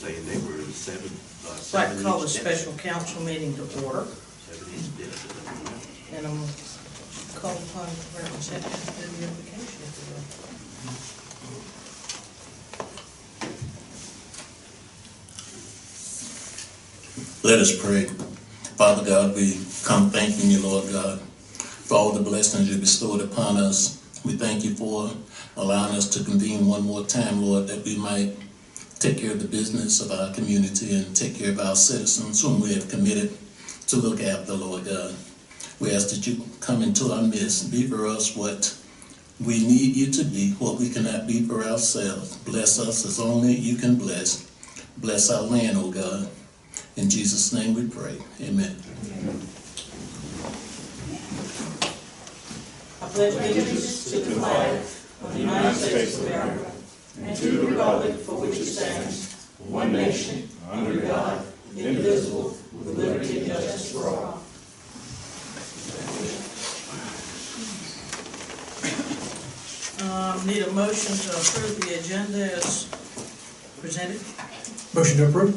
saying they were seven. I'd like to call the special council meeting to order. 7 inch depth. And I'm called upon Reverend Secretary to do the invocation if you will. Let us pray. Father God, we come thanking you, Lord God, for all the blessings you bestowed upon us. We thank you for allowing us to convene one more time, Lord, that we might take care of the business of our community and take care of our citizens whom we have committed to look after, Lord God. We ask that you come into our midst, be for us what we need you to be, what we cannot be for ourselves. Bless us as only you can bless. Bless our land, O God. In Jesus' name we pray. Amen. I pledge allegiance to the flag of the United States of America and to the republic for which it stands, one nation, under God, indivisible, with liberty and justice for all. Need a motion to approve the agenda as presented. Motion to approve.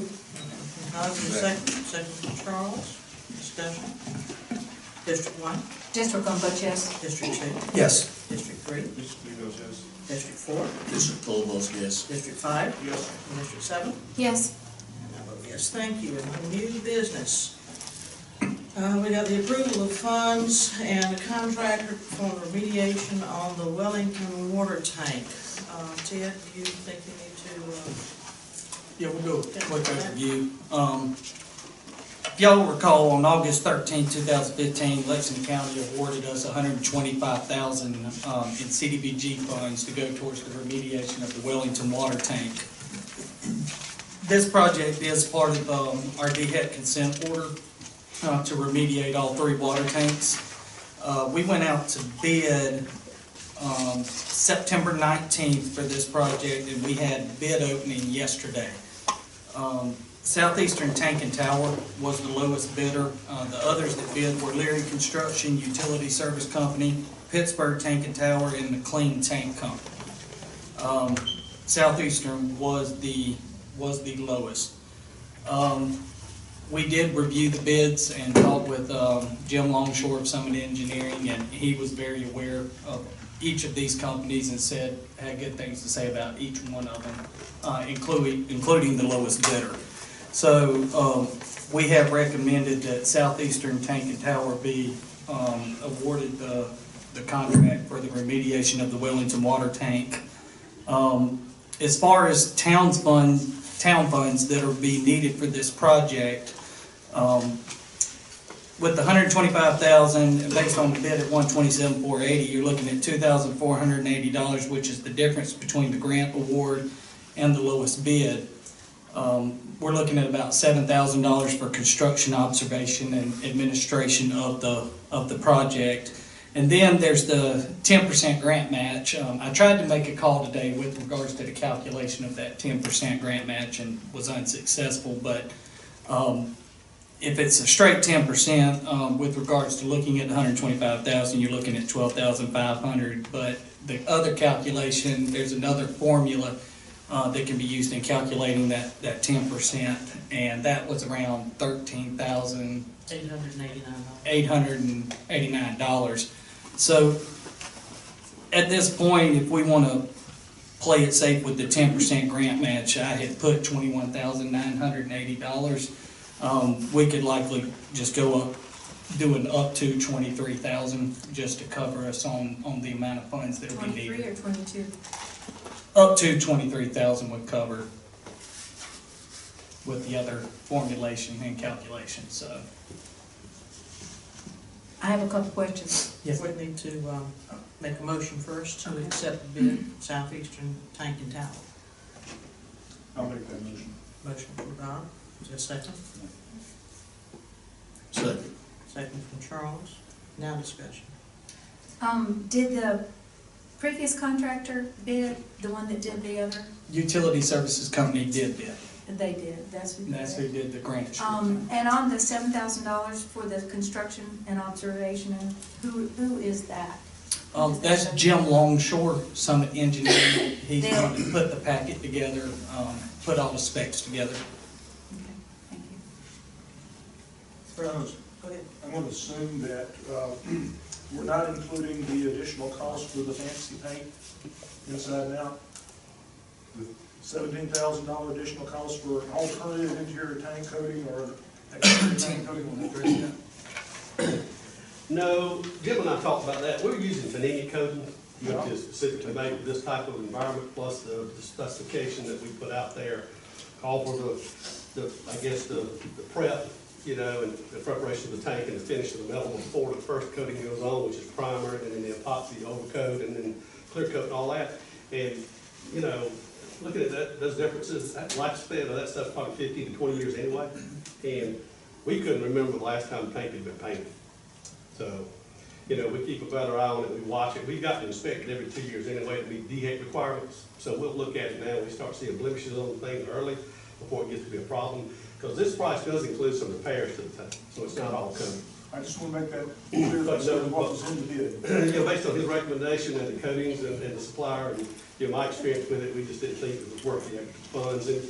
Second from Charles. Discussion. District 1. District 1 votes yes. District 2. Yes. District 3. District 3 votes yes. District 4. District 4 votes yes. District 5. Yes. And District 7. Yes. And I vote yes, thank you. And new business. We got the approval of funds and a contractor for remediation on the Wellington water tank. Ted, do you think you need to? Yeah, we'll do a quick overview. If y'all recall, on August 13, 2015, Lexington County awarded us $125,000 in CDBG funds to go towards the remediation of the Wellington water tank. This project is part of our DHEC consent order to remediate all 3 water tanks. We went out to bid September 19th for this project, and we had bid opening yesterday. Southeastern Tank and Tower was the lowest bidder. The others that bid were Leary Construction, Utility Service Company, Pittsburgh Tank and Tower, and the Clean Tank Company. Southeastern was the lowest. We did review the bids and talked with Jim Longshore of Summit Engineering, and he was very aware of each of these companies and had good things to say about each one of them, including the lowest bidder. So we have recommended that Southeastern Tank and Tower be awarded the contract for the remediation of the Wellington water tank. As far as town funds that are being needed for this project, with the $125,000 based on the bid at $127,480, you're looking at $2,480, which is the difference between the grant award and the lowest bid. We're looking at about $7,000 for construction, observation, and administration of the project. And then there's the 10% grant match. I tried to make a call today with regards to the calculation of that 10% grant match and was unsuccessful. But if it's a straight 10%, with regards to looking at $125,000, you're looking at $12,500. But the other calculation, there's another formula that can be used in calculating that 10%, and that was around $13,889. So at this point, if we want to play it safe with the 10% grant match, I had put $21,980. We could likely just go up, doing up to $23,000 just to cover us on the amount of funds that will be needed. 23 or 22? Up to $23,000 would cover with the other formulation and calculation. So I have a couple questions. Yes. We need to make a motion first to accept the bid, Southeastern Tank and Tower. I'll make that motion. Motion from Don. Is there a second? Second. Second from Charles. Now discussion. Did the previous contractor bid, the one that did the other? Utility Services Company did bid. They did. That's who did. That's who did the grant. And on the $7,000 for the construction and observation, who is that? That's Jim Longshore, Summit Engineering. He's They'll- going to put the packet together, put all the specs together. Okay, thank you. Rose, go ahead. I'm gonna assume that, we're not including the additional cost for the fancy paint inside and out. The $17,000 additional cost for an alternative interior tank coating or an exterior tank coating on the dress. No, Jim and I talked about that. We're using panini coating, Yeah. which is specifically made for this type of environment, plus the specification that we put out there, call for the prep, you know, and the preparation of the tank and the finish of the metal before the first coating goes on, which is primer, and then the epoxy overcoat, and then clear coat and all that. And, you know, looking at that, those differences, that lifespan of that stuff's probably 15 to 20 years anyway. And we couldn't remember the last time the tank had been painted. So, you know, we keep a better eye on it, we watch it. We've got to inspect it every 2 years anyway to meet DHEC requirements. So we'll look at it now, we start seeing blemishes on the thing early before it gets to be a problem. Because this price does include some repairs to the tank, so it's not all covered. I just wanna make that clear, that's what was in the bid. You know, based on his recommendation and the coatings and the supplier and, you know, my experience with it, we just didn't think it was worth the extra funds. And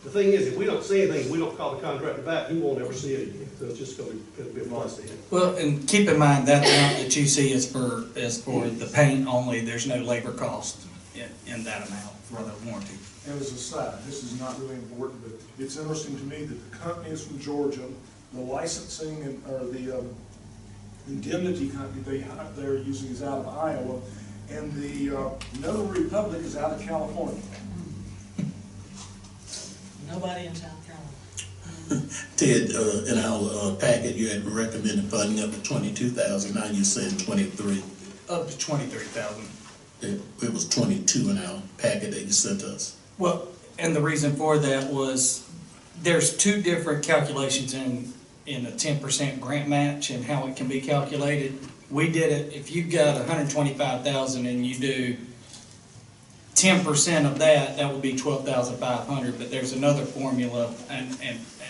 the thing is, if we don't see anything, we don't call the contractor back, he won't ever see it again. So it's just gonna be a plus to him. Well, and keep in mind, that amount that you see is for the paint only. There's no labor cost in that amount for the warranty. And as a side, this is not really important, but it's interesting to me that the company is from Georgia, the licensing and, or the indemnity company they're using is out of Iowa, and the Notary Republic is out of California. Nobody in South Carolina. Ted, in our packet, you had recommended funding up to 22,000, now you're saying 23. Up to 23,000. It was 22 in our packet that you sent us. Well, and the reason for that was, there's two different calculations in a 10% grant match and how it can be calculated. We did it, if you've got 125,000 and you do 10% of that, that would be 12,500, but there's another formula, and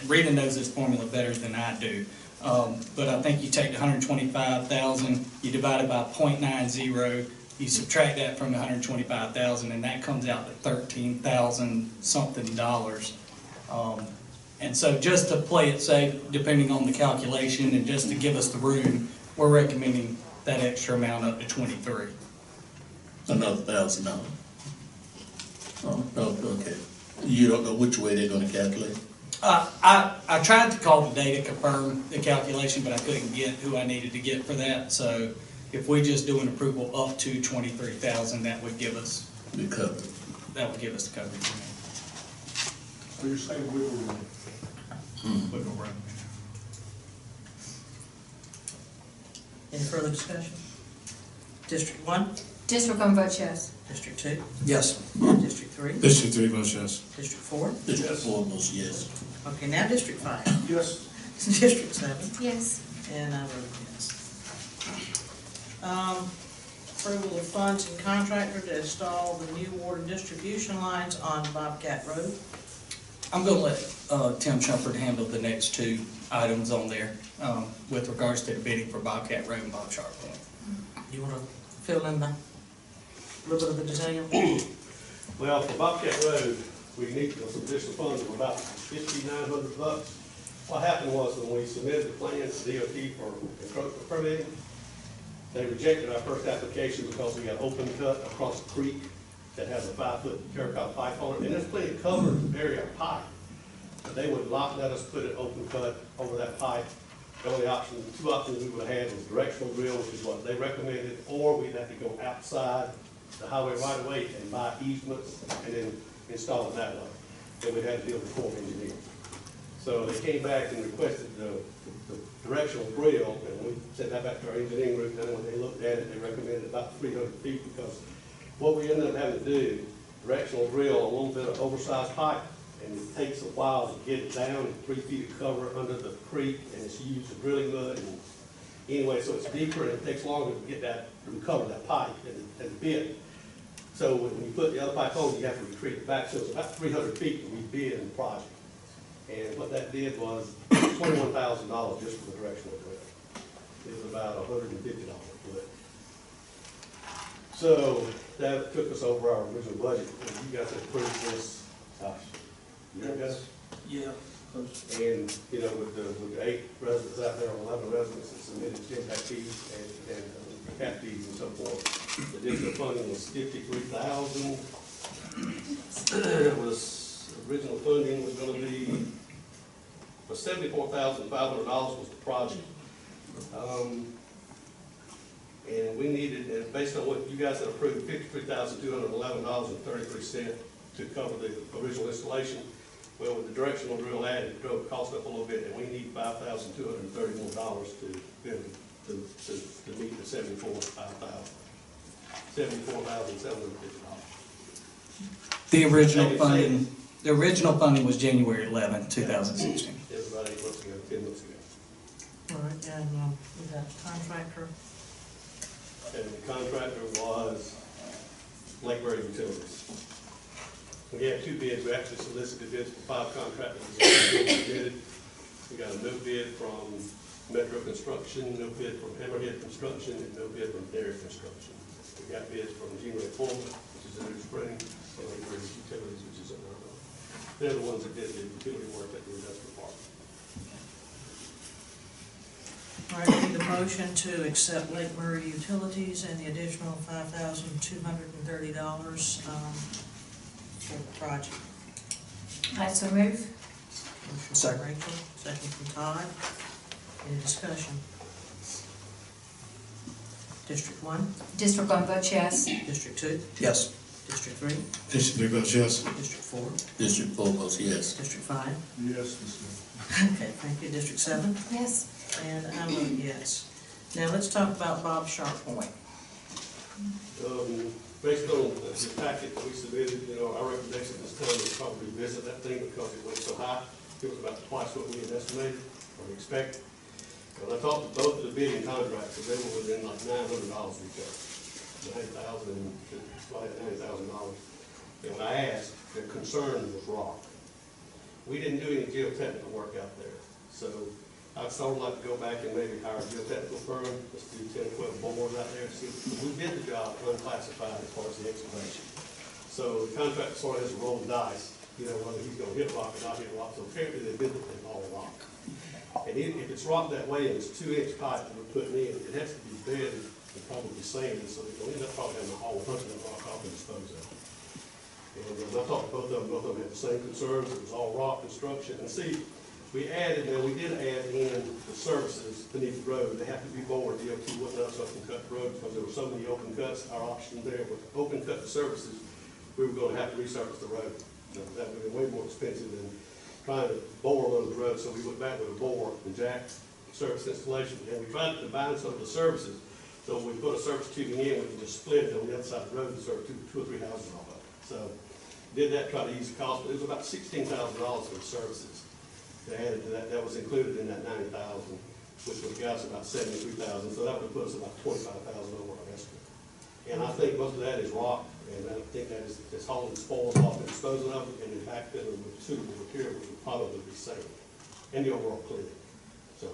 Rita knows this formula better than I do. But I think you take the 125,000, you divide it by 0.90, you subtract that from the 125,000, and that comes out to 13,000 something dollars. And so just to play it safe, depending on the calculation, and just to give us the room, we're recommending that extra amount up to 23. Another $1,000. Oh, okay. You don't know which way they're gonna calculate? I tried to call today to confirm the calculation, but I couldn't get who I needed to get for that. So if we just do an approval up to 23,000, that would give us Be covered. the coverage. So you're saying wiggle room. Wiggle room. Any further discussion? District 1, District one votes yes. District 2, Yes. District 3, District 3 votes yes. District 4. District 4 votes yes. Okay, now District 5, Yes, District 7, Yes. and I vote yes. Approval of funds and contractor to install the new water distribution lines on Bobcat Road. I'm gonna let Tim Shumpert handle the next two items on there with regards to the bidding for Bobcat Road and Bob Sharp Point. You wanna fill in a little bit of the detail? Well, for Bobcat Road, we need some additional funds of about $5,900. What happened was when we submitted the plans to DOT for encroachment permitting, they rejected our first application because we got open cut across the creek that has a 5-foot terracotta pipe on it, and there's plenty of cover area of pipe. But they would not let us put an open cut over that pipe. The only option, two options we would have had was directional drill, which is what they recommended, or we'd have to go outside the highway right away and buy easements and then install it that way. Then we'd have to deal with the Corps of Engineers. So they came back and requested the directional drill, and we sent that back to our engineering group, and when they looked at it, they recommended about 300 feet, because what we ended up having to do, directional drill, a little bit of oversized pipe, and it takes a while to get it down, and 3 feet of cover under the creek, and it's used for drilling mud, and anyway, so it's deeper, and it takes longer to get that, to recover that pipe and the bit. So when you put the other pipe on, you have to retreat it back, so it's about 300 feet that we bid in the project. And what that did was $21,000 just for the directional drill. It was about $150 a foot. So that took us over our original budget, and you guys approved this, gosh, a year ago? Yeah. And, you know, with the 8 residents out there, 11 residents that submitted impact fees and cap fees and so forth, the additional funding was $53,000. It was, original funding was gonna be, for $74,500 was the project. And we needed, and based on what you guys had approved, $53,211.33 to cover the original installation. Well, with the directional drill added, it drove the cost up a little bit, and we need $5,230 more to meet the $74,750. The original funding was January 11, 2016. It was about 8 months ago, 10 months ago. All right, and we got contractor. And the contractor was Lakeboro Utilities. We had 2 bids. We actually solicited bids for 5 contractors. We got a no bid from Metro Construction, no bid from Hammerhead Construction, and no bid from Dairy Construction. We got bids from Gene Pullman, which is in New Spring, and Lakeboro Utilities, which is in Irvine. They're the ones that did the utility work at the industrial park. All right, we need a motion to accept Lake Murray Utilities and the additional $5,230 for the project. I so move. Motion from Rachel, second from Todd. Any discussion? District 1, District 1 votes yes. District 2, Yes. District 3, District 3 votes yes. District 4, District 4 votes yes. District 5. Yes, Mr. Okay, thank you. District 7, Yes. and I vote yes. Now let's talk about Bob Sharp Point. Based on the packet that we submitted, you know, our recommendation this time is probably revisit that thing because it went so high. It was about twice what we had estimated or expected. When I talked to both of the bidding contractors, they were within like $900 each other. $9,000 to slightly $9,000. And when I asked, their concern was rock. We didn't do any geotechnical work out there. So I'd sort of like to go back and maybe hire a geotechnical firm. Let's do 10 or 12 bores out there. See, we did the job unclassified as far as the excavation. So the contractor sort of has a roll of dice, you know, whether he's going to hit rock or not hit rock. So apparently they did the thing all rock. And if it's rock that way and it's 2-inch pipe that we're putting in, it has to be bedded and probably sanded, so they'll end up probably having a whole bunch of that rock off and dispose of it. And I talked to both of them had the same concerns. It was all rock construction. And see, we did add in the services beneath the road. They have to be bored. DOT wouldn't let us open cut the road because there were so many open cuts. Our option there was open cut the services. We were going to have to resurface the road. That would be way more expensive than trying to bore under the road. So we went back with a bore and jack service installation. And we tried to combine some of the services. So when we put a service tubing in, we can just split it on the other side of the road and serve 2 or 3 houses off of it. So did that, try to ease the cost, but it was about $16,000 for the services. They added to that, that was included in that $90,000, which would have got us about $73,000, so that would have put us about $25,000 over our estimate. And I think most of that is rock, and I think that is hauling spoils off and disposing of it, and then backfilling with suitable material, which would probably be safe, and the overall cleaning. So,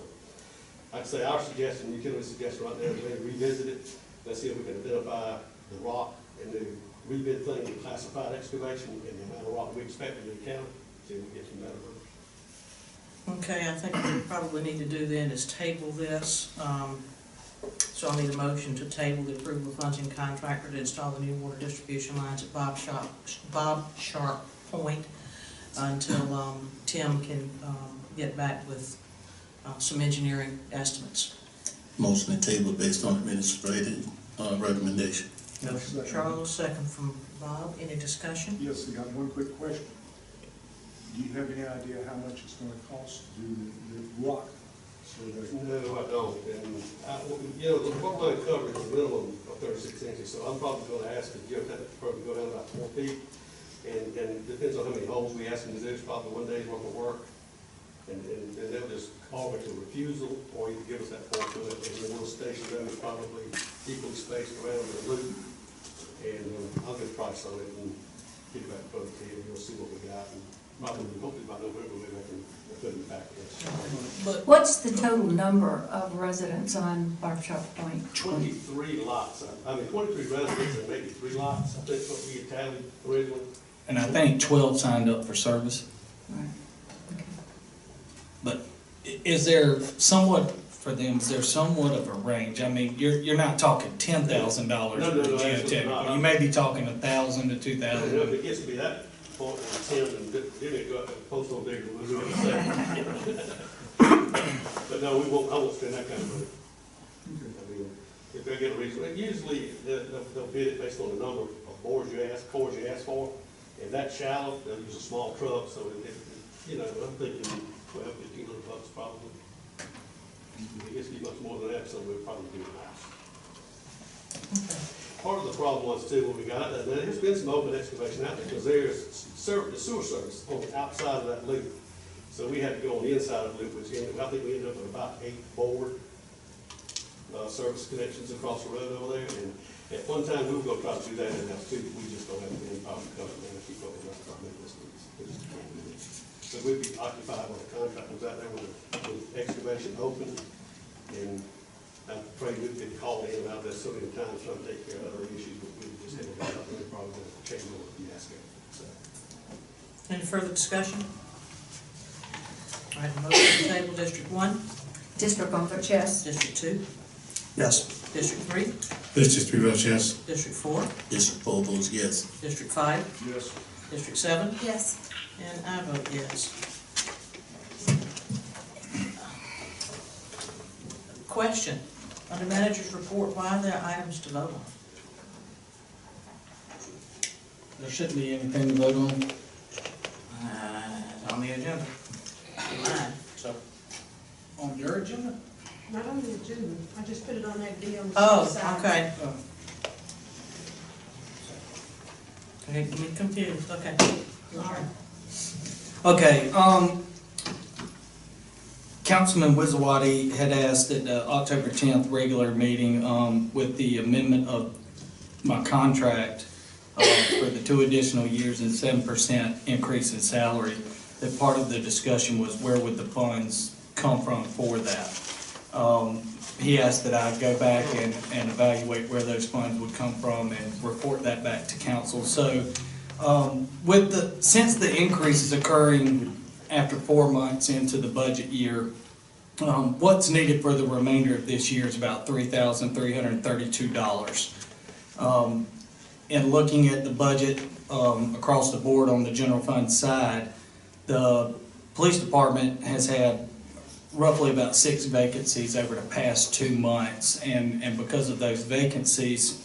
I'd say our suggestion, utility suggestion right now is maybe revisit it. Let's see if we can identify the rock and the rebid thing and classified excavation and the amount of rock we expect in the county, see if we get some better numbers. Okay, I think what we probably need to do then is table this. So I'll need a motion to table the approval of funds and contractor to install the new water distribution lines at Bob Sharp Point until Tim can get back with some engineering estimates. Motion to table based on administrative recommendation. Motion from Charles, second from Bob. Any discussion? Yes, I got one quick question. Do you have any idea how much it's going to cost to do the rock survey? No, I don't. And you know, the water line coverage is a minimum of 36 inches, so I'm probably going to ask the geotechnical firm to go down about 4 feet. And it depends on how many holes we ask them to do. It's probably 1 day's worth of work. And they'll just call it a refusal, or you can give us that 4 foot. And then we'll station them probably equally spaced around the loop. And I'll get a price on it and get it back to the and we'll see what we got. And probably, hopefully by November, we'll be back and put in the package. But What's the total number of residents on Barbershop Point? 23 lots, 23 residents and maybe 3 lots, I think what we had tallied originally. And I think 12 signed up for service. Right. Okay. But is there somewhat, for them, is there somewhat of a range? I mean, you're not talking $10,000 No, for no, the no, absolutely geotechnical. not. You may be talking 1,000 to If 2,000. it gets to be that point, and 10, and then it go up and post on bigger, we'll do it. But no, we won't, I won't spend that kind of money. I mean, if they get a reason, and usually they'll bid it based on the number of cores you ask for. And that shallow, they'll use a small truck, so I'm thinking 1,200-1,500 bucks probably. If it gets to be much more than that, so we'll probably do it nice. Part of the problem was too, when we got that, there's been some open excavation out there, because there's the sewer service on the outside of that loop. So we had to go on the inside of the loop, which I think we ended up with about 8 forward service connections across the road over there. And at one time, we were gonna try to do that in-house too, but we just don't have the manpower to cover it, and keep up with that, start making this leaks. We just can't do it. So we'd be occupied when the contract was out there with excavation open, and I'm afraid we've been called in about this so many times trying to take care of other issues, but we just haven't got up, and we're probably gonna change over the fiasco, so. any further discussion? All right, motion to table District 1, District one votes yes. District 2, Yes. District 3, District 3 votes yes. District 4, District 4 votes yes. District 5, Yes. District 7, Yes. and I vote yes. Question, under manager's report, why are there items to vote on? There shouldn't be anything to vote on. It's on the agenda. Mine, so. On your agenda? Not on the agenda, I just put it on that deal. Oh, okay. Okay, get me confused, okay. Okay, Councilman Wizawati had asked at the October 10th regular meeting, with the amendment of my contract, for the 2 additional years and 7% increase in salary, that part of the discussion was where would the funds come from for that. He asked that I go back and evaluate where those funds would come from and report that back to council. So, since the increase is occurring after 4 months into the budget year, what's needed for the remainder of this year is about $3,332. In looking at the budget across the board on the general fund side, the police department has had roughly about 6 vacancies over the past 2 months, and because of those vacancies,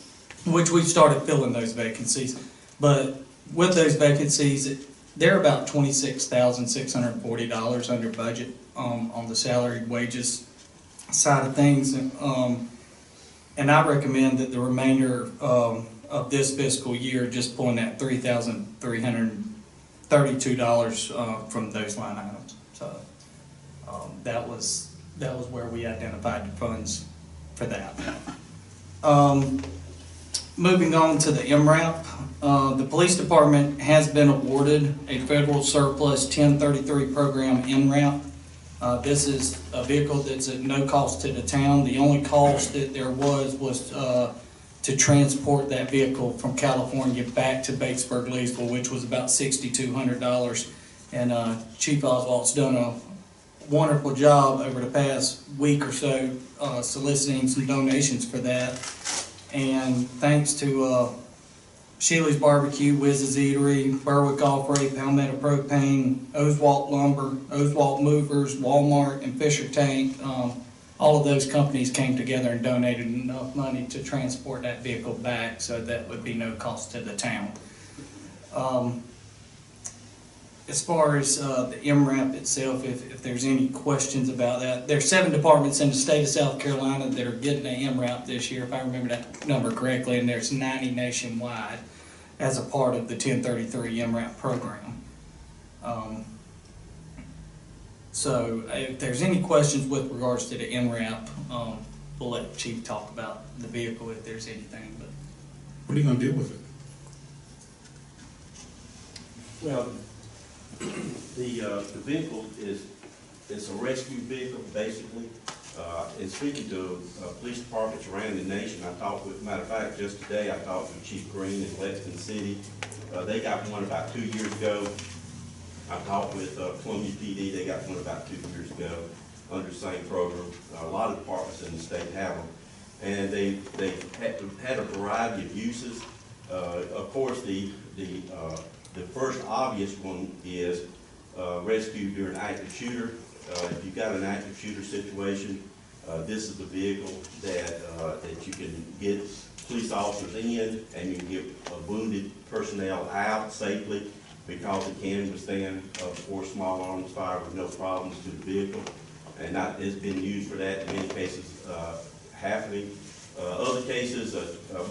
which we've started filling those vacancies, but with those vacancies, they're about $26,640 under budget on the salaried wages side of things, and I recommend that the remainder of this fiscal year just pulling that $3,332 from those line items. So that was where we identified the funds for that. Moving on to the MRAP, the police department has been awarded a federal surplus 1033 program MRAP. This is a vehicle that's at no cost to the town. The only cost that there was to transport that vehicle from California back to Batesburg-Leesville, which was about $6,200. And Chief Oswald's done a wonderful job over the past week or so soliciting some donations for that. And thanks to Sheely's Barbecue, Wiz's Eatery, Berwick Off-Road, Palmetto Propane, Oswalt Lumber, Oswalt Movers, Walmart, and Fisher Tank, all of those companies came together and donated enough money to transport that vehicle back, so that would be no cost to the town. As far as the MRAP itself, if there's any questions about that, there's 7 departments in the state of South Carolina that are getting an MRAP this year, if I remember that number correctly, and there's 90 nationwide as a part of the 1033 MRAP program. So if there's any questions with regards to the MRAP, we'll let the Chief talk about the vehicle if there's anything. But What are you going to do with it? Well, The vehicle it's a rescue vehicle, basically. And speaking to police departments around the nation, matter of fact, just today, I talked with Chief Green in Lexington City. They got one about 2 years ago. I talked with Columbia PD, they got one about 2 years ago under the same program. A lot of departments in the state have them. And they had a variety of uses. Of course, the first obvious one is rescue during active shooter. If you've got an active shooter situation, this is the vehicle that you can get police officers in, and you can get wounded personnel out safely, because it can withstand, of course, small arms fire with no problems to the vehicle. And it's been used for that in many cases happening. Other cases,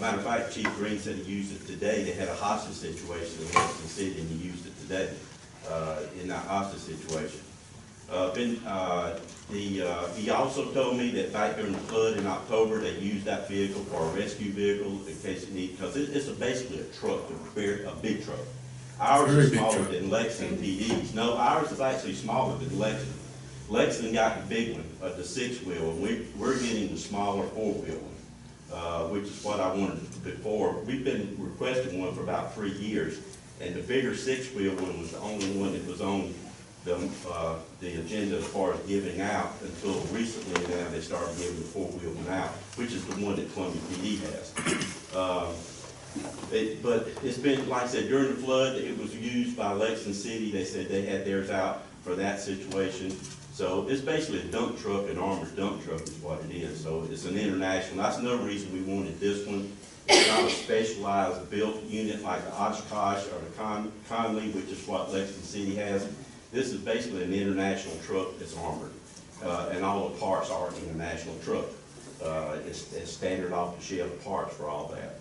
matter of fact, Chief Green said he used it today. They had a hostage situation in Washington City, and he used it today in that hostage situation. He also told me that back during the flood in October, they used that vehicle for a rescue vehicle in case it needed, because it's basically a truck, a big truck. Ours is smaller than Lexington PD's. No, ours is actually smaller than Lexington. Lexington got the big one, the 6-wheel, and we're getting the smaller 4-wheel one, which is what I wanted before. We've been requesting one for about 3 years, and the bigger 6-wheel one was the only one that was on the agenda as far as giving out until recently. Now they started giving the 4-wheel one out, which is the one that Columbia PD has. But it's been, like I said, during the flood, it was used by Lexington City. They said they had theirs out for that situation. So it's basically a dump truck, an armored dump truck is what it is. So it's an international. That's another reason we wanted this one. It's not a specialized built unit like the Oshkosh or the Conley, which is what Lexington City has. This is basically an international truck that's armored, and all the parts are an international truck. It's standard off-the-shelf parts for all that.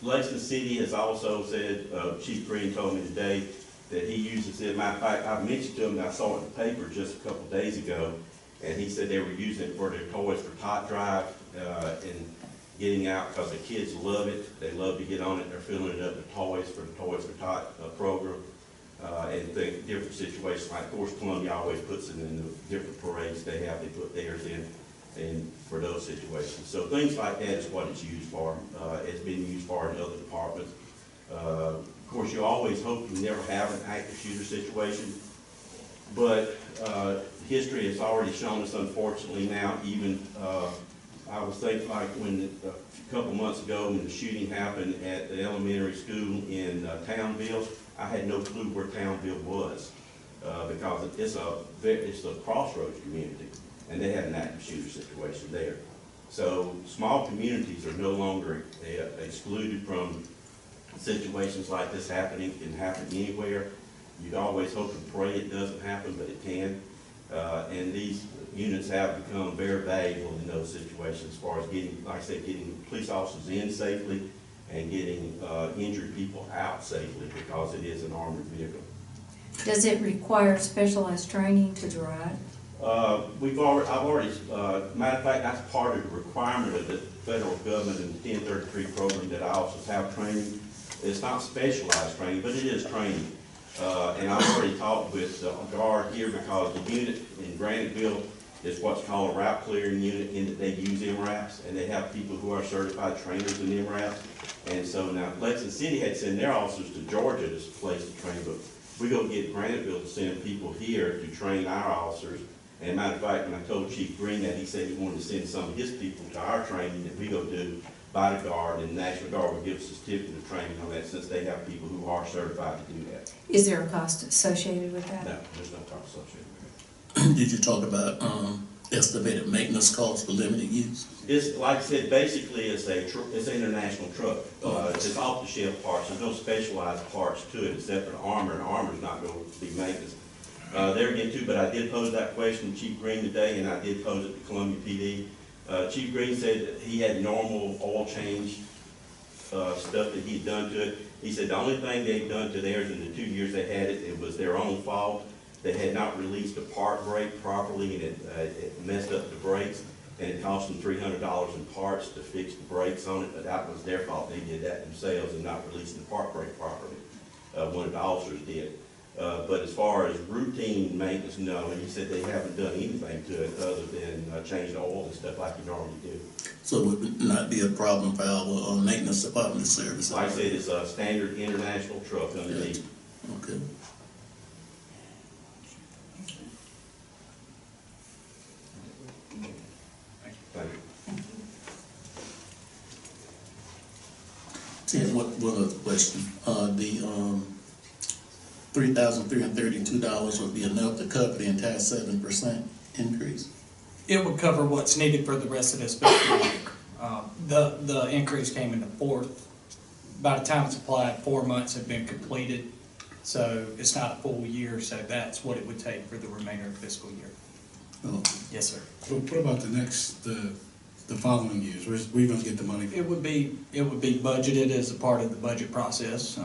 Lexington City has also said, Chief Green told me today that he uses it. Matter of fact, I mentioned to him that I saw it in the paper just a couple of days ago, and he said they were using it for their Toys for Tot drive and getting out, because the kids love it. They love to get on it. They're filling it up with toys for the Toys for Tot program, and different situations. Like, of course, Columbia always puts it in the different parades they have. They put theirs in. And for those situations. So things like that is what it's used for. It's been used for in other departments. Of course, you always hope you never have an active shooter situation, but history has already shown us, unfortunately now, even, I was thinking like when a couple months ago when the shooting happened at the elementary school in Townville, I had no clue where Townville was, because it's a crossroads community. And they had an active shooter situation there. So small communities are no longer excluded from situations like this happening. It can happen anywhere. You'd always hope and pray it doesn't happen, but it can. And these units have become very valuable in those situations, as far as getting, like I said, getting police officers in safely and getting injured people out safely, because it is an armored vehicle. Does it require specialized training to drive? Matter of fact, that's part of the requirement of the federal government and the 1033 program, that officers have training. It's not specialized training, but it is training. And I've already talked with the guard here, because the unit in Graniteville is what's called a route clearing unit, in that they use MRAPs, and they have people who are certified trainers in MRAPs. And so now Lexington City had sent their officers to Georgia as a place to train, but we go get Graniteville to send people here to train our officers. And matter of fact, when I told Chief Green that, he said he wanted to send some of his people to our training that we go do by the Guard, and the National Guard will give us a certificate of training on that, since they have people who are certified to do that. Is there a cost associated with that? No, there's no cost associated with Did you talk about estimated maintenance costs for limited use? it. It's, like I said, basically it's an international truck. It's off-the-shelf parts. There's no specialized parts to it except for the armor, and the armor's not going to be maintenance. There again too, but I did pose that question to Chief Green today, and I did pose it to Columbia PD. Chief Green said that he had normal oil change stuff that he'd done to it. He said the only thing they'd done to theirs in the 2 years they had it, it was their own fault. They had not released a part brake properly, and it messed up the brakes, and it cost them $300 in parts to fix the brakes on it, but that was their fault. They did that themselves and not releasing the part brake properly. one of the officers did. But as far as routine maintenance, no, and he said they haven't done anything to it other than change the oil and stuff like you normally do. So it would not be a problem for our maintenance department service? Like I said, it's a standard international truck underneath. Okay. Thank you. Ted, one other question. The $3,332 would be enough to cover the entire 7% increase? It would cover what's needed for the rest of this fiscal year. The increase came in the fourth. By the time it's applied, 4 months have been completed. So it's not a full year, so that's what it would take for the remainder of the fiscal year. Oh. Yes, sir. What about the following years? Where are you gonna get the money from? It would be budgeted as a part of the budget process.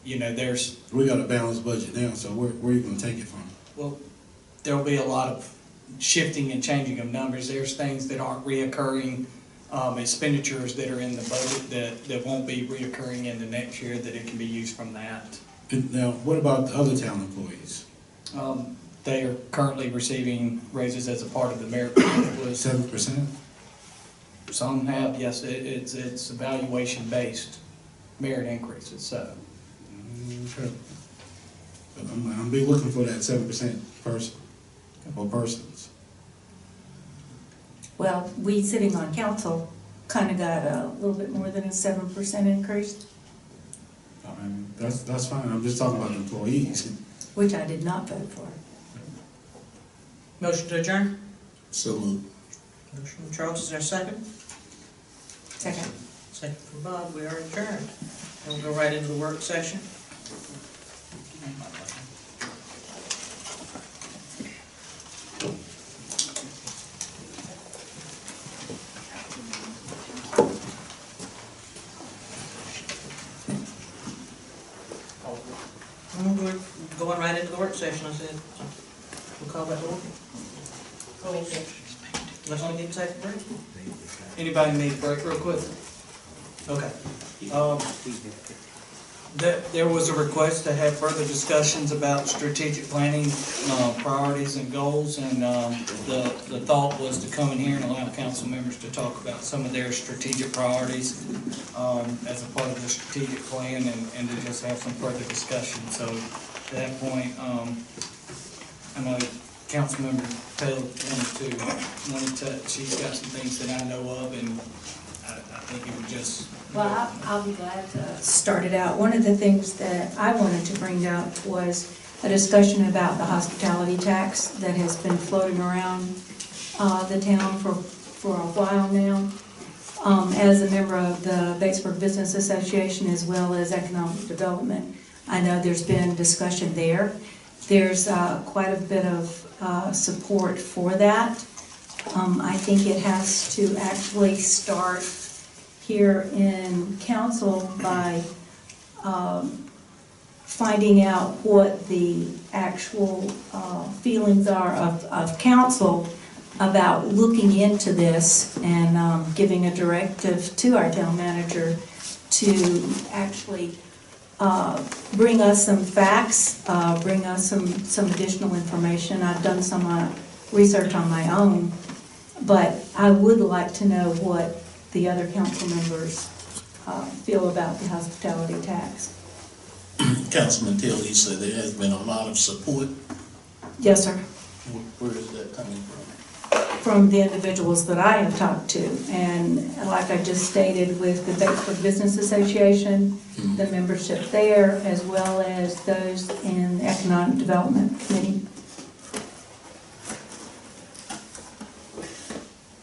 You know, We got a balanced budget now, so where are you gonna take it from? well, there'll be a lot of shifting and changing of numbers. There's things that aren't reoccurring, expenditures that are in the budget that won't be reoccurring in the next year, that it can be used from that. And now, what about the other town employees? They are currently receiving raises as a part of the merit list. 7%? Some have, yes, it's evaluation-based merit increases, so. Okay. But I'm be looking for that 7% person, or persons. Well, we sitting on council kind of got a little bit more than a 7% increase, I mean, that's fine, I'm just talking about the employees. which I did not vote for. Motion to adjourn? So moved. Motion from Charles, is there a second? Second. Second from Bob, we are adjourned. And we'll go right into the work session. We're going right into the work session, I said. So we'll call that order. Unless we need to take a break. Anybody need a break real quick? Okay. There was a request to have further discussions about strategic planning, priorities and goals, and the thought was to come in here and allow council members to talk about some of their strategic priorities as a part of the strategic plan, and to just have some further discussion. So at that point, I know Councilmember Taylor wanted to, she's got some things that I know of, and I think it would just. Well, I'll be glad to start it out. One of the things that I wanted to bring up was a discussion about the hospitality tax that has been floating around the town for a while now. As a member of the Batesburg Business Association as well as Economic Development, I know there's been discussion there. There's quite a bit of support for that. I think it has to actually start here in council by finding out what the actual feelings are of council about looking into this and giving a directive to our town manager to actually bring us some facts, bring us some additional information. I've done some research on my own, but I would like to know what the other council members feel about the hospitality tax. Councilman Taylor, you said there has been a lot of support. Yes, sir. Where is that coming from? From the individuals that I have talked to. And like I just stated with the Batesburg Business Association, the membership there, as well as those in the Economic Development Committee.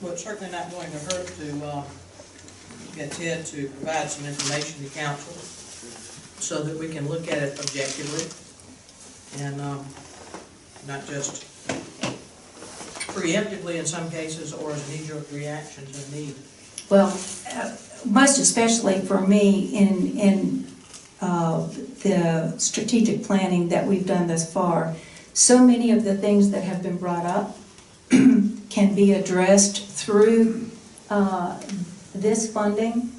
Well, it's certainly not going to hurt to get Ted to provide some information to council so that we can look at it objectively and not just preemptively in some cases or as a knee-jerk reaction to a need. Well, most especially for me in the strategic planning that we've done thus far, so many of the things that have been brought up can be addressed through this funding.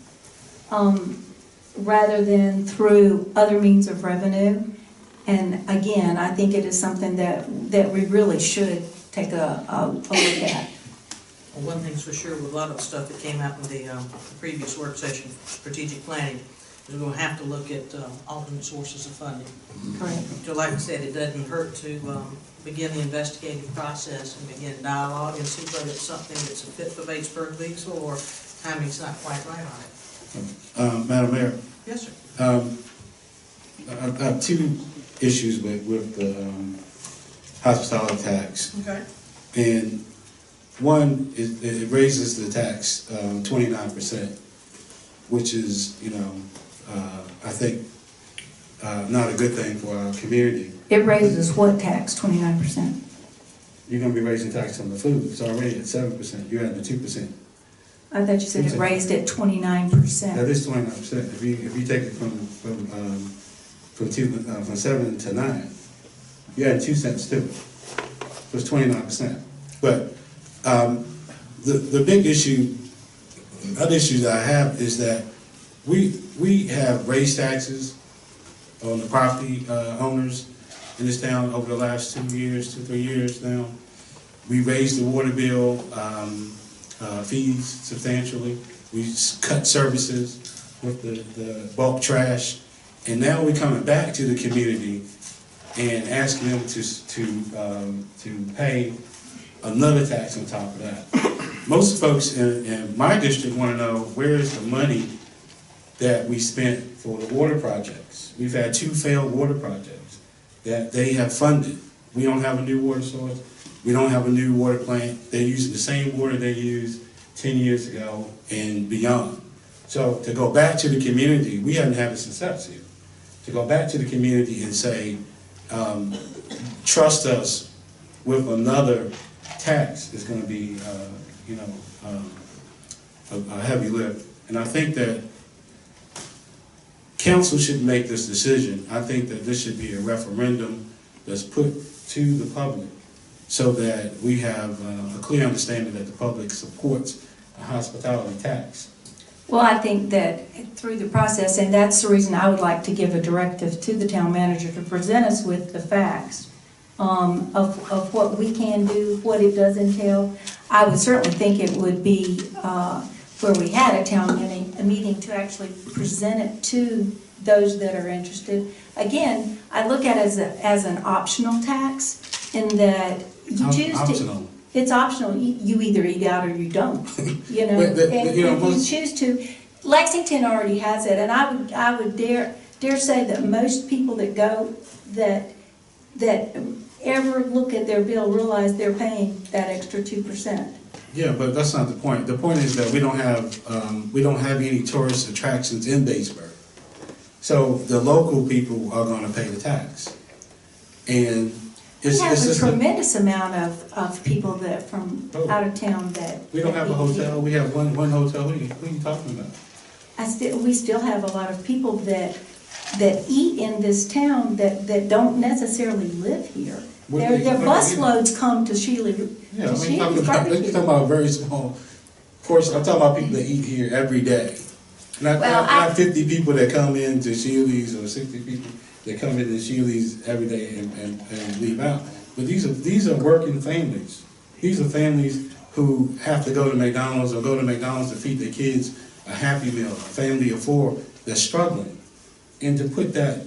rather than through other means of revenue. And again, I think it is something that we really should take a look at. Well, one thing's for sure, with a lot of the stuff that came out in the previous work session, strategic planning, is we're gonna have to look at alternate sources of funding. Correct. So like I said, it doesn't hurt to begin the investigative process and begin dialogue and see whether it's something that's a fit for Batesburg-Leesville or timing's not quite right on it. Madam Mayor, Yes, sir. I have two issues with the hospitality tax. Okay. And one is it raises the tax 29%, which is, I think, not a good thing for our community. It raises what tax, 29%? You're gonna be raising tax on the food. It's already at 7%. You're at the 2%. I thought you said it 2%. raised at That 29%. is 29%. If you take it from 7 to 9, you're adding 2 cents to it. So it's 29%. But the big issue, other issue that I have is that we have raised taxes on the property owners in this town over the last 3 years now. We raised the water bill fees substantially. We cut services with the bulk trash. And now we're coming back to the community and asking them to pay another tax on top of that. Most folks in my district want to know, where is the money that we spent for the water projects? We've had 2 failed water projects that they have funded. We don't have a new water source. We don't have a new water plant. They're using the same water they used 10 years ago and beyond. So to go back to the community, we haven't had a success here. To go back to the community and say, trust us with another tax is going to be, a heavy lift. And I think that council should make this decision. I think that this should be a referendum that's put to the public so that we have a clear understanding that the public supports a hospitality tax. Well, I think that through the process, and that's the reason I would like to give a directive to the town manager to present us with the facts of what we can do, what it does entail. I would certainly think it would be where we had a meeting to actually present it to those that are interested. Again, I look at it as an optional tax in that you choose Optional. to. It's optional. You either eat out or you don't. And if you choose to, Lexington already has it, and I would dare say that most people that go that ever look at their bill realize they're paying that extra 2%. Yeah, but that's not the point. The point is that we don't have any tourist attractions in Batesburg. So the local people are going to pay the tax. And we have a tremendous amount of people that from out of town that... We don't have a hotel. We have one hotel. What are you talking about? We still have a lot of people that eat in this town that don't necessarily live here. Their bus loads come to Shealy. Yeah, you're talking about a very small portion. I'm talking about people that eat here every day. Not 50 people that come into Shealy's or 60 people that come into Shealy's every day and leave out. But these are working families. These are families who have to go to McDonald's or go to McDonald's to feed their kids a Happy Meal, a family of 4 that's struggling. And to put that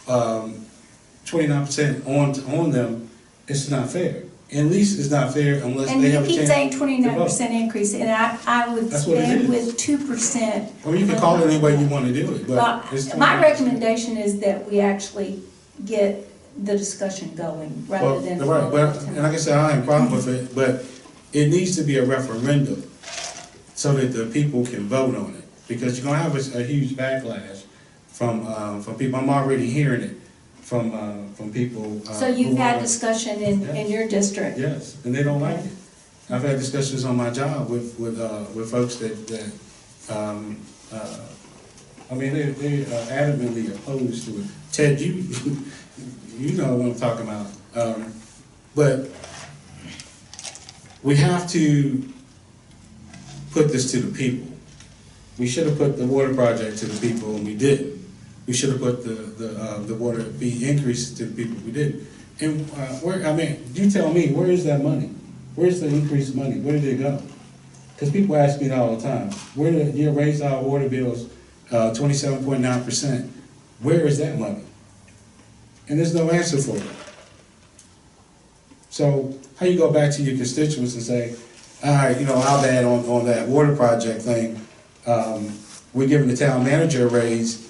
29% on them, it's not fair. At least it's not fair unless they have a chance. And you keep saying 29% increase, and I would stand with 2%. Well, you can call it any way you want to do it, but it's my recommendation is that we actually get the discussion going rather than... Right, and like I said, I don't have a problem with it, but it needs to be a referendum so that the people can vote on it. Because you're going to have a huge backlash from people. I'm already hearing it from people. So you've had discussion in your district? Yes, and they don't like it. I've had discussions on my job with folks that they're adamantly opposed to it. Ted, you know what I'm talking about. But we have to put this to the people. We should have put the water project to the people, and we didn't. We should have put the water fee increase to the people, we didn't. And you tell me, where is that money? Where's the increased money? Where did it go? Because people ask me that all the time. Where did you raise our water bills 27.9%? Where is that money? And there's no answer for it. So how you go back to your constituents and say, all right, our bad on that water project thing. We're giving the town manager a raise,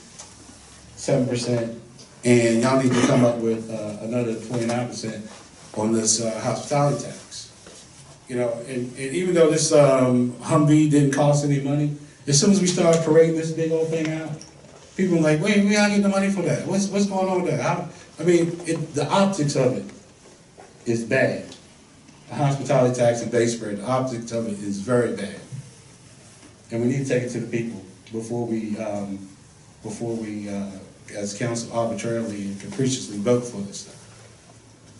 7%, and y'all need to come up with another 29% on this hospitality tax. And even though this Humvee didn't cost any money, as soon as we started parading this big old thing out, people were like, wait, we not getting the money for that. What's going on with that? The optics of it is bad. The hospitality tax in Batesburg, the optics of it is very bad. And we need to take it to the people before we as council, arbitrarily and capriciously vote for this stuff.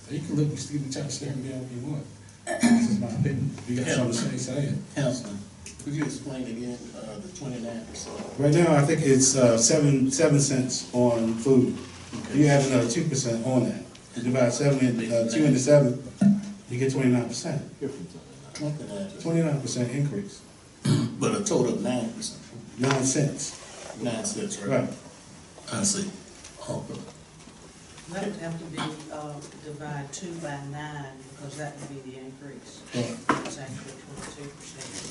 So you can look, you can try to stare me down if you want. This is my opinion. If you got something to say it. Councilman, could you explain again the 29%? Right now, I think it's 7 cents on food. Okay. You have another 2% on that. You divide 2 into 7, you get 29%. 29% increase. But a total of 9%. 9 cents. 9 cents, right? Right. I see. Okay. That would have to be, divide 2 by 9, because that would be the increase. Right. It's actually 22%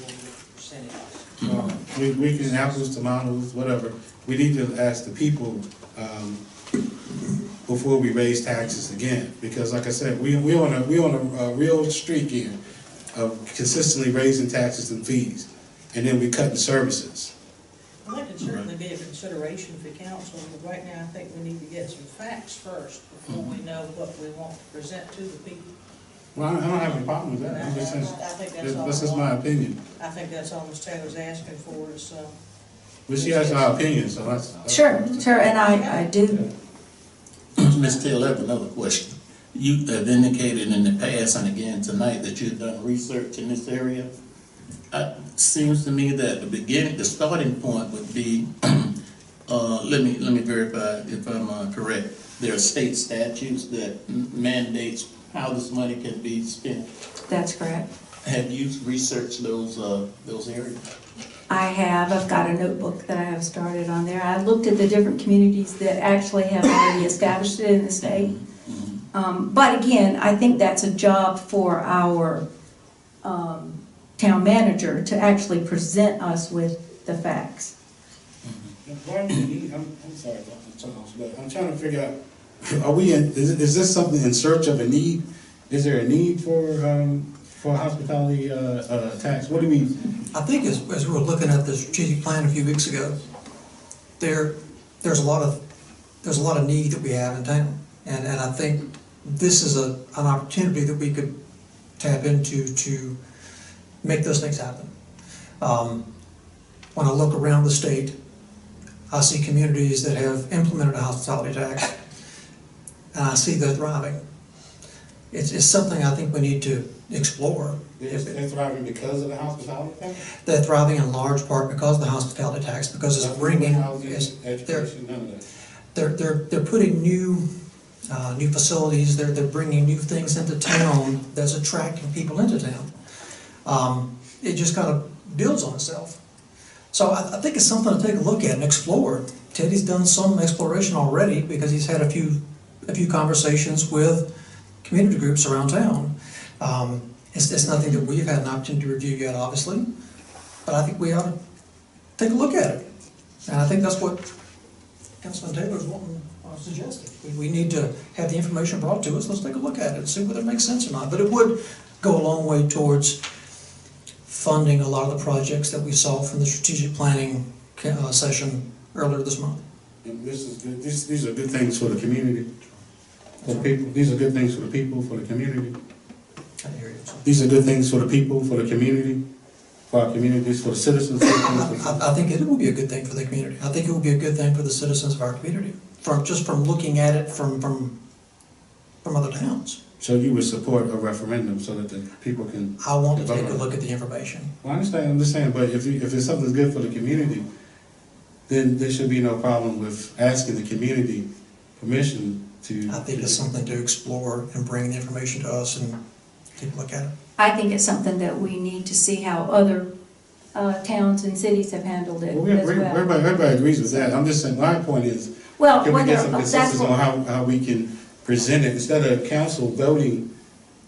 of the percentage. We can apples, tomatoes, whatever. We need to ask the people before we raise taxes again, because like I said, we on a real streak here of consistently raising taxes and fees, and then we cut the services. Well, that could certainly be a consideration for council, but right now I think we need to get some facts first before we know what we want to present to the people. Well, I don't have any problem with that. I'm just saying, I think that's all. this is my opinion. I think that's all Ms. Taylor's asking for is, But she has her opinion, so that's. Sure, and I do. Ms. Taylor, I have another question. You have indicated in the past and again tonight that you've done research in this area. It seems to me that the starting point would be, let me verify if I'm correct. There are state statutes that mandates how this money can be spent. That's correct. Have you researched those areas? I have. I've got a notebook that I have started on there. I looked at the different communities that actually have already established it in the state. But again, I think that's a job for our town manager to actually present us with the facts. Why do we need, I'm sorry, Dr. Charles, but I'm trying to figure out, is this something in search of a need? Is there a need for hospitality tax? What do we? I think as we were looking at the strategic plan a few weeks ago, there's a lot of need that we have in town, and I think this is an opportunity that we could tap into to make those things happen. When I look around the state, I see communities that have implemented a hospitality tax, and I see they're thriving. It's something I think we need to explore. They're thriving because of the hospitality tax? They're thriving in large part because of the hospitality tax, because it's bringing, Education, none of that. they're putting new facilities, they're bringing new things into town that's attracting people into town. It just kind of builds on itself. So I think it's something to take a look at and explore. Teddy's done some exploration already because he's had a few conversations with community groups around town. It's nothing that we've had an opportunity to review yet, obviously, but I think we ought to take a look at it. And I think that's what Councilman Taylor's suggesting. We need to have the information brought to us. Let's take a look at it and see whether it makes sense or not. But it would go a long way towards funding a lot of the projects that we saw from the strategic planning session earlier this month. And this is good. These are good things for the community, for the people. These are good things for the people, for the community. These are good things for the people, for the community, for our communities, for the citizens. I think it will be a good thing for the community. I think it will be a good thing for the citizens of our community, from looking at it from other towns. So you would support a referendum so that the people can. I want to vote take on a it? look at the information. Well, I understand, I'm just saying, but if it's something that's good for the community, then there should be no problem with asking the community permission to. I think it's something to explore and bring the information to us and take a look at it. I think it's something that we need to see how other towns and cities have handled it Well, as well. everybody agrees with that. I'm just saying, my point is, Well, can we get some whether, that's consensus on what, how we can present it instead of council voting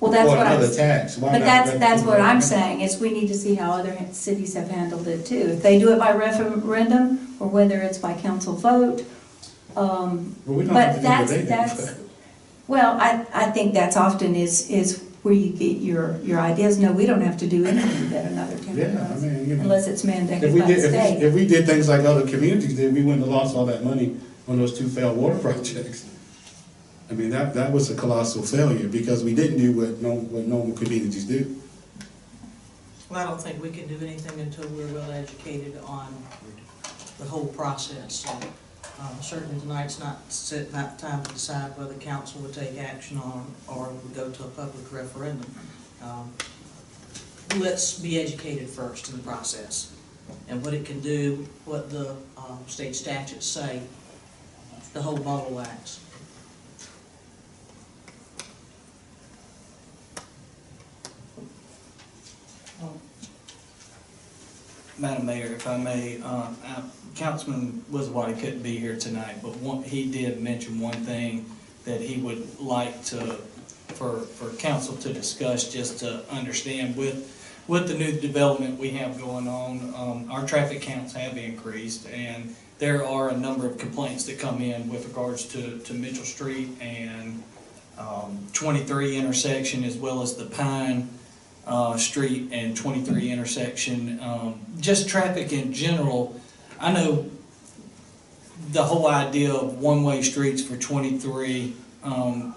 well, for that's what another tax? Why but not that's let what I'm people- saying, is we need to see how other cities have handled it too. If they do it by referendum, or whether it's by council vote, Well, we don't but have to do what they do. that's, well, I think that's often is where you get your ideas. No, we don't have to do anything that another town Yeah, I does, mean, you know. unless it's mandated If we by the did, state. if we did things like other communities did, we wouldn't have lost all that money on those 2 failed water projects. I mean, that was a colossal failure because we didn't do what normal communities do. Well, I don't think we can do anything until we're well educated on the whole process. So, certainly tonight's not the time to decide whether council would take action on or would go to a public referendum. Let's be educated first in the process and what it can do, what the state statutes say, the whole ball of wax. Madam Mayor, if I may, Councilman Wiswati couldn't be here tonight, but he did mention one thing that he would like for council to discuss, just to understand with the new development we have going on. Our traffic counts have increased, and there are a number of complaints that come in with regards to Mitchell Street and 23 intersection, as well as the Pine Street and 23 intersection. Just traffic in general. I know the whole idea of one-way streets for 23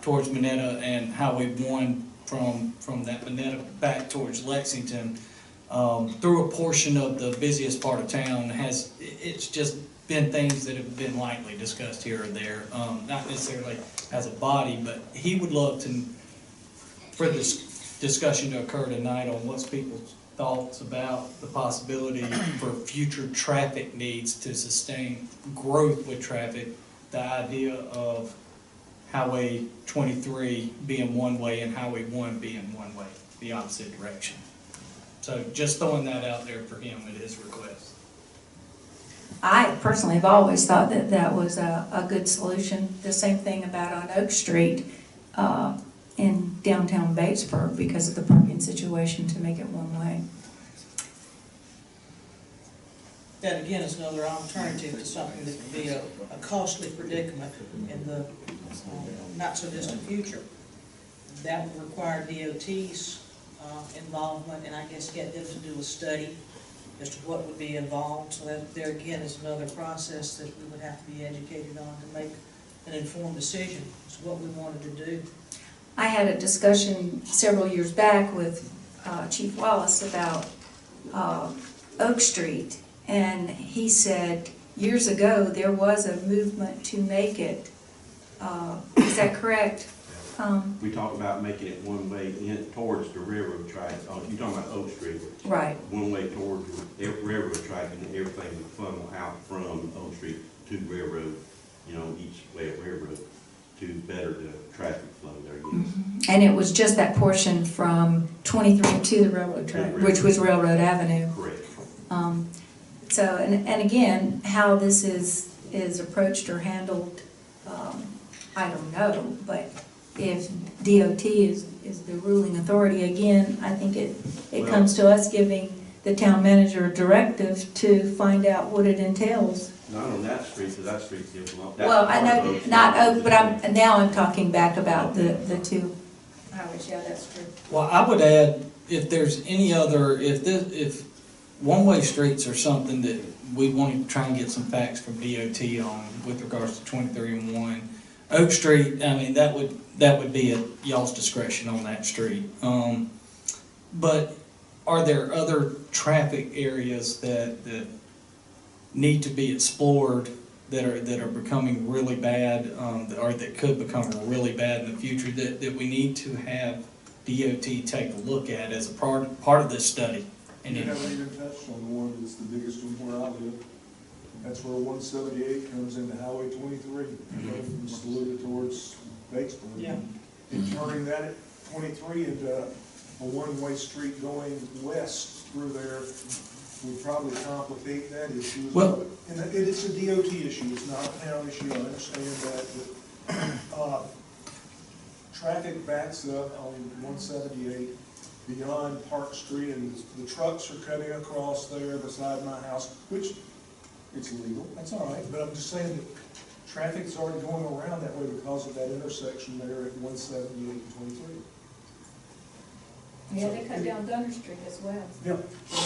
towards Minetta and Highway 1 from that Minetta back towards Lexington through a portion of the busiest part of town it's just been things that have been lightly discussed here or there, not necessarily as a body, but he would love for this discussion to occur tonight on what's people's thoughts about the possibility for future traffic needs to sustain growth with traffic, the idea of Highway 23 being one way and Highway 1 being one way, the opposite direction. So just throwing that out there for him at his request. I personally have always thought that was a good solution. The same thing about on Oak Street in downtown Batesburg because of the parking situation, to make it one way. That again is another alternative to something that could be a costly predicament in the not so distant future. That would require DOT's involvement, and I guess get them to do a study as to what would be involved. So that there again is another process that we would have to be educated on to make an informed decision as to what we wanted to do. I had a discussion several years back with Chief Wallace about Oak Street, and he said years ago there was a movement to make it, is that correct? We talked about making it one way in towards the railroad track. You're talking about Oak Street. Right. One way towards the railroad track, and everything would funnel out from Oak Street to the railroad, each way of railroad to better the traffic flow there, yes. Mm-hmm. And it was just that portion from 23 to the railroad track, which was Railroad Avenue. Correct. So, and again, how this is approached or handled, I don't know, but if DOT is the ruling authority, again, I think it comes to us giving the town manager a directive to find out what it entails. Not on that street, because that street's different. Well, I know, not Oak, but I'm talking back about the two highways. Yeah, that's true. Well, I would add, if there's any other, if one-way streets are something that we want to try and get some facts from DOT on with regards to 23 and 1. Oak Street, I mean, that would be at y'all's discretion on that street. But are there other traffic areas that need to be explored that are becoming really bad, or that could become really bad in the future, that we need to have DOT take a look at as a part of this study. And You haven't even touched on the one that's the biggest one where I live. That's where 178 comes into Highway 23, going from Saluda towards Batesburg. Yeah. And turning that at 23 into a one-way street going west through there would probably complicate that issue. Well- And it's a DOT issue, it's not a town issue, I understand that, but, traffic backs up on 178 beyond Park Street, and the trucks are cutting across there beside my house, which, it's legal, that's all right, but I'm just saying that traffic's already going around that way because of that intersection there at 178 and 23. Yeah, they cut down Gunner Street as well. Yeah. And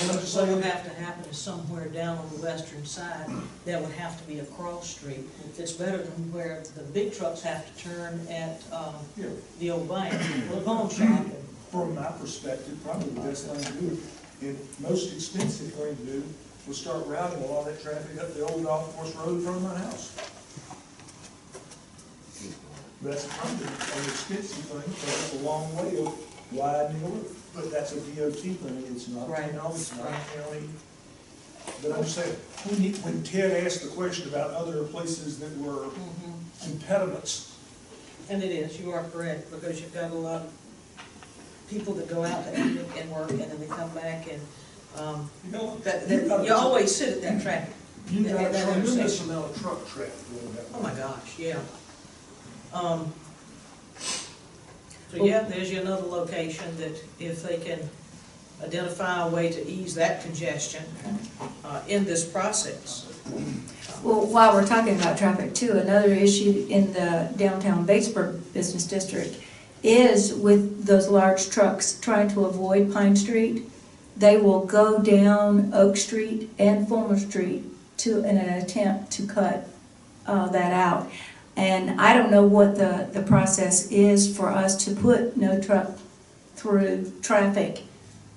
what's going to have to happen is somewhere down on the western side, that would have to be a cross street. It's better than where the big trucks have to turn at, Yeah. the old bank, or the pawn shop. And From my perspective, probably the best thing to do, and most expensive thing to do, was start routing a lot of that traffic up the old golf course road in front of my house. That's probably an expensive thing, because it's a long way of widening the road, but that's a DOT thing, it's not a Right. town, it's not a county. But I'm just saying, when Ted asked the question about other places that were impediments, And it is, you are correct, because you've got a lot of people that go out to and work, and then they come back, and, you know, you always sit at that traffic. you've got a that tremendous intersection. amount of truck traffic going that way. Oh my gosh, yeah. So yeah, there's you another location that if they can identify a way to ease that congestion, in this process. Well, while we're talking about traffic too, another issue in the downtown Batesburg Business District is with those large trucks trying to avoid Pine Street. They will go down Oak Street and Fulmer Street in an attempt to cut that out. And I don't know what the process is for us to put no truck through traffic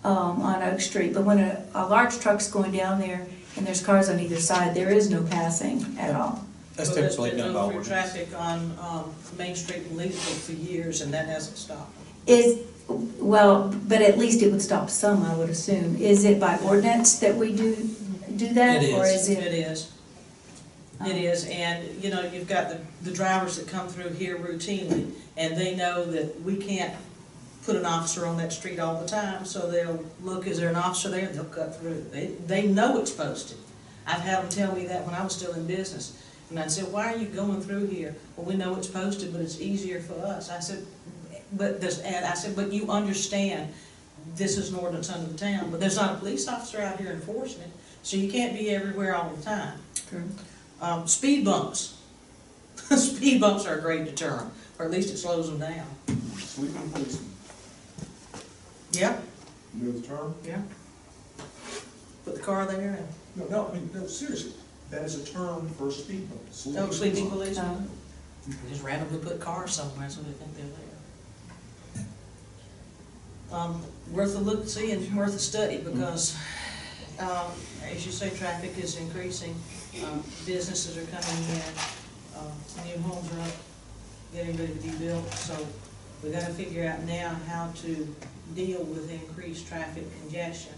on Oak Street. But when a large truck's going down there and there's cars on either side, there is no passing at all. That's So there's typically been done by no through ordinance. traffic on Main Street in Leesville for years, and that hasn't stopped. Well, but at least it would stop some, I would assume. Is it by ordinance that we do that? It Or is. is It it? is. It is, and, you know, you've got the drivers that come through here routinely, and they know that we can't put an officer on that street all the time, so they'll look, is there an officer there? They'll cut through. They know it's posted. I've had them tell me that when I was still in business. And I said, why are you going through here? Well, we know it's posted, but it's easier for us. I said, but you understand, this is an ordinance under the town, but there's not a police officer out here enforcing it, so you can't be everywhere all the time. True. Speed bumps. Speed bumps are a great deterrent, or at least it slows them down. Sleeping policeman, Yep, you know the term? yeah. Put the car there and, No, seriously, that is a term for a speed bump. oh, sleeping police. policemen. Just randomly put cars somewhere so they think they're there. Worth a look, see, and worth a study, because, as you say, traffic is increasing, businesses are coming in, new homes are up, getting ready to be built, so we gotta figure out now how to deal with increased traffic congestion.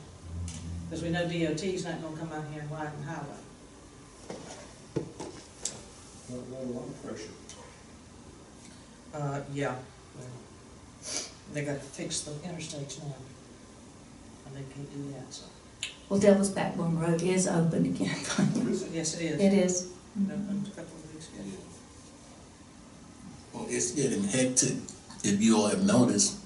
Because we know DOT's not gonna come out here and widen the highway. Not a lot of pressure. Yeah. They gotta fix the interstates now, and they can't do that, so. Well, Devil's Backbone Road is open again. Yes, it is. It is. Opened a couple of weeks ago. Well, it's getting hectic, if you all have noticed,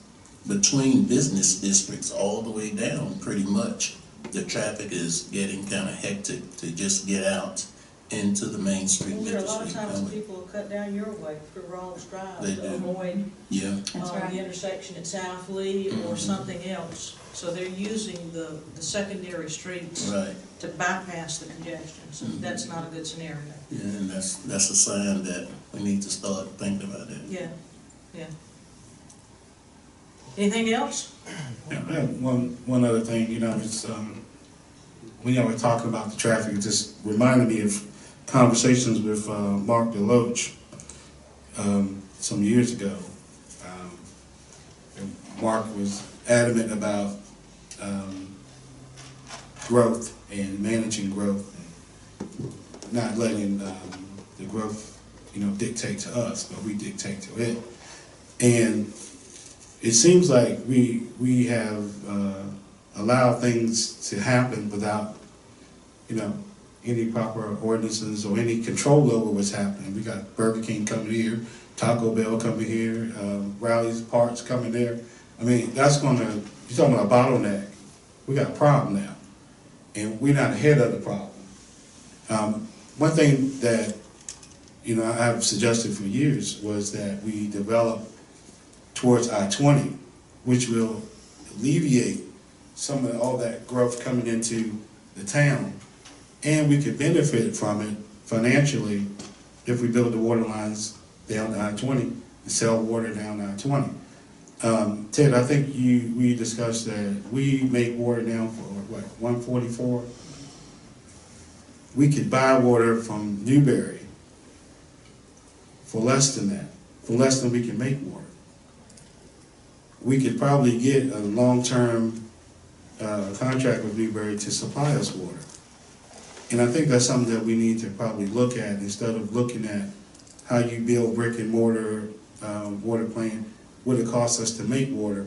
between business districts all the way down, pretty much. The traffic is getting kind of hectic to just get out into the main street. Well, there are a Middle lot of Street, times Highway. people will cut down your way for Rawls Drive They to do. avoid Yeah, That's right. the intersection at South Lee or something else. So they're using the secondary streets right. to bypass the congestion, so that's not a good scenario. Yeah, and that's a sign that we need to start thinking about that. Yeah, yeah. Anything else? Yeah, one other thing, it's, when y'all were talking about the traffic, it just reminded me of conversations with Mark DeLoach some years ago. And Mark was adamant about growth and managing growth, and not letting the growth, dictate to us, but we dictate to it. And it seems like we have allowed things to happen without, any proper ordinances or any control over what's happening. We got Burger King coming here, Taco Bell coming here, Rally's Parts coming there. I mean, that's gonna, you're talking about a bottleneck. We got a problem now, and we're not ahead of the problem. One thing that, I have suggested for years was that we develop towards I-20, which will alleviate some of all that growth coming into the town, and we could benefit from it financially if we build the water lines down to I-20 and sell water down I-20. Ted, I think we discussed that we make water now for what, $1.44. We could buy water from Newberry for less than that, for less than we can make water. We could probably get a long-term contract with Newberry to supply us water. And I think that's something that we need to probably look at instead of looking at how you build brick and mortar water plant, what it costs us to make water.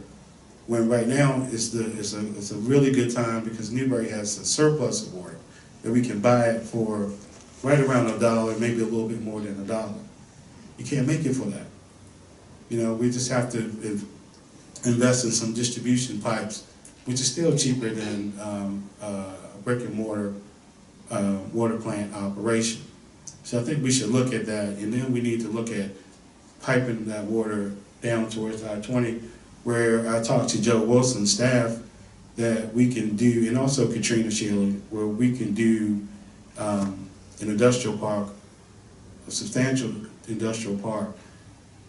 When right now it's a really good time because Newberry has a surplus of water that we can buy it for right around $1, maybe a little bit more than $1. You can't make it for that. We just have to invest in some distribution pipes, which is still cheaper than a brick and mortar water plant operation. So I think we should look at that, and then we need to look at piping that water down towards I-20, where I talked to Joe Wilson's staff that we can do, and also Katrina Shealy, where we can do an industrial park, a substantial industrial park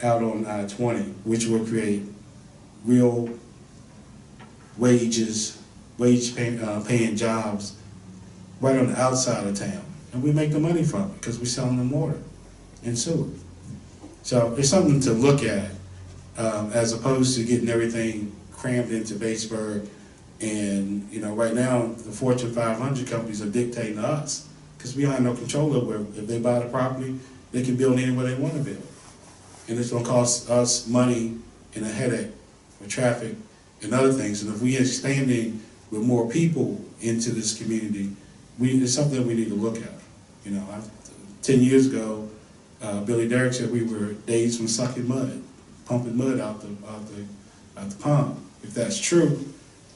out on I-20, which will create real wage-paying jobs right on the outside of town. And we make the money from it because we're selling them water and sewer. So it's something to look at as opposed to getting everything crammed into Batesburg. And right now the Fortune 500 companies are dictating to us because we don't have no control over it. If they buy the property, they can build anywhere they want to build. And it's going to cost us money and a headache with traffic and other things. And if we are expanding with more people into this community, it's something that we need to look at. 10 years ago, Billy Derrick said we were days from sucking mud, pumping mud out the pond. If that's true,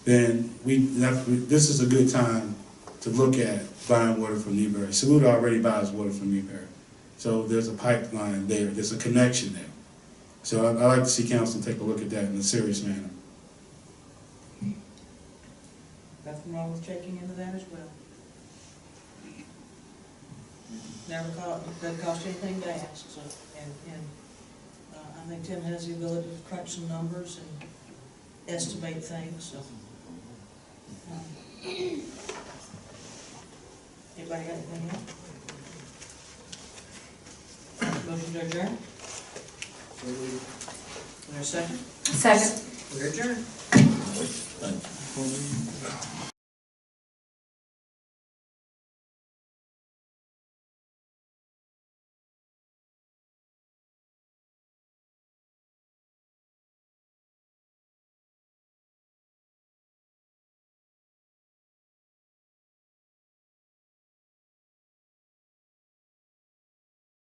then this is a good time to look at buying water from Newberry. Saluda already buys water from Newberry. So there's a pipeline there, there's a connection there. So I'd like to see council take a look at that in a serious manner. Nothing wrong with checking into that as well. Doesn't cost anything to ask, so, and I think Tim has the ability to crunch some numbers and estimate things, so. Anybody got anything else? Motion to adjourn? Is there a second? Second. We're adjourned. Thank you.